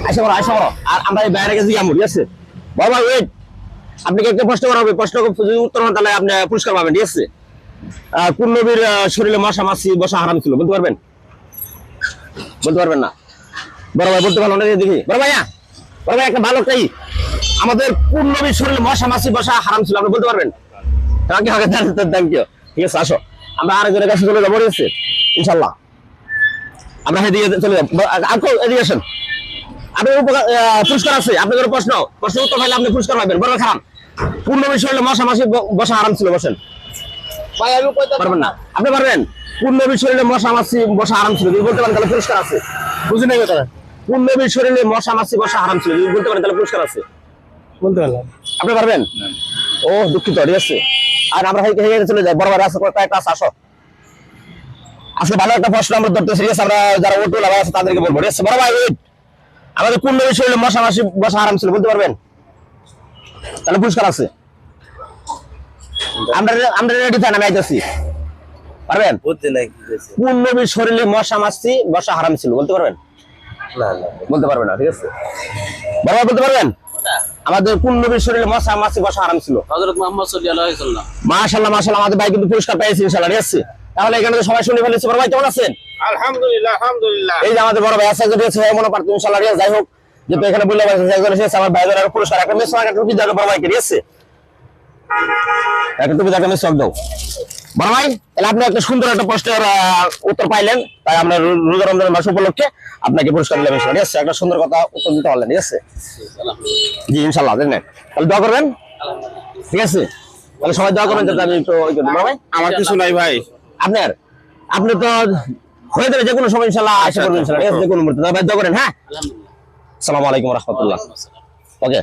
আসা বড় আর আমরা এই বাইরে গেছি আমু, ঠিক আছে? বাবা ওয়েট, আপনাকে একটা প্রশ্ন করা হবে, প্রশ্ন যদি উত্তর হন তাহলে আপনি পুরস্কার পাবেন, ঠিক আছে? কোন নবীর শরীরে মশা মাছি বসা হারাম ছিল বলতে পারবেন? বলতে পারবেন না? বড় ভাই বলতে পারলো না, দেখি বড় ভাই একটা ভালো টাই, আমাদের কোন নবীর শরীরে মশা মাছি বসা হারাম ছিল আপনি বলতে পারবেন? থ্যাংক ইউ, ঠিক আছে। আসো আমরা আরেকজনের কাছে চলে যাবো, ঠিক আছে? ইনশাল্লাহ আমরা এদিকে চলে যাবো। এদিকে আসেন, আপনার পুরস্কার আছে, আপনাদের প্রশ্ন উত্তর পাইলে আপনি পুরস্কার পাবেন। বড় খারাপ, কোন নবীর শরীরে মশা মাছি বসা হারাম ছিল? বসেন। পারবেন না? আপনি পারবেন? কোন নবীর শরীরে মশা মাছি বসা হারাম ছিল যদি বলতে পারেন তাহলে পুরস্কার আছে। বুঝি নাই কথা? কোন নবীর শরীরে মশা মাছি বসা হারাম ছিল যদি বলতে পারেন তাহলে পুরস্কার আছে। বলতে পারলাম, আপনি পারবেন? ও দুঃখিত, ঠিক আছে। আর আমরা চলে যাই, বড় আছে কয়েকটা আছে, আসো। আজকে ভালো একটা প্রশ্ন আমরা ধরতে সিরিয়াস, আমরা যারা ওটু লাগা আছে তাদেরকে বলবো, ঠিক আছে? বড় ভাই আমাদের কোন নবীর শরীরে মশা মাছি বসা হারাম ছিল বলতে পারবেন? তাহলে পুরস্কার আছে। আমরা রেডি থাকেন, আমি আইতেছি। পারবেন? কোন নবীর শরীরে মশা মাছি বসা হারাম ছিল বলতে পারবেন? বলতে পারবেন না, ঠিক আছে। বড় ভাই বলতে পারবেন আমাদের কোন নবীর শরীরে মশা মাছি বসা হারাম ছিল? হযরত মুহাম্মদ সাল্লাল্লাহু আলাইহি ওয়াসাল্লাম। মাশাআল্লাহ, আমাদের ভাই কিন্তু পুরস্কার পেয়েছে ইনশাআল্লাহ, ঠিক আছে? তাহলে এখানে সবাই শুনে ফেলেছে। বড় ভাই কেমন আছেন? আলহামদুলিল্লাহ। এই যে আমাদের বড় ভাই আছে, যদি সবাই মনে পারতো ইনশাআল্লাহ, ঠিক আছে? যাই হোক, যেহেতু এখানে বললে একজন এসেছে আমার ভাইদের আর পুরস্কার একটা মিস একটা টুপি দাও বড় ভাইকে, ঠিক আছে? একটা টুপি দাও, মিস দাও বড় ভাই। তাহলে আপনি একটা সুন্দর একটা প্রশ্নের উত্তর পাইলেন, তাই আমরা রোজা রমজানের মাস উপলক্ষে আপনাকে পুরস্কার দিলাম ইনশাআল্লাহ, ঠিক আছে? একটা সুন্দর কথা উত্তর দিতে পারলেন, ঠিক আছে? জি ইনশাআল্লাহ, জানেন। তাহলে দোয়া করবেন, ঠিক আছে? তাহলে সবাই দোয়া করবেন যাতে আমি তো বড় ভাই আমার কিছু নাই ভাই। আপনি তো হয়ে যাবে যে কোনো সময় ইনশাআল্লাহ, আশা করবেন ইনশাআল্লাহ, যে কোনো মুহূর্তে। ভাই দোয়া করেন, হ্যাঁ? আসসালামু আলাইকুম ওয়া রাহমাতুল্লাহ। ওকে।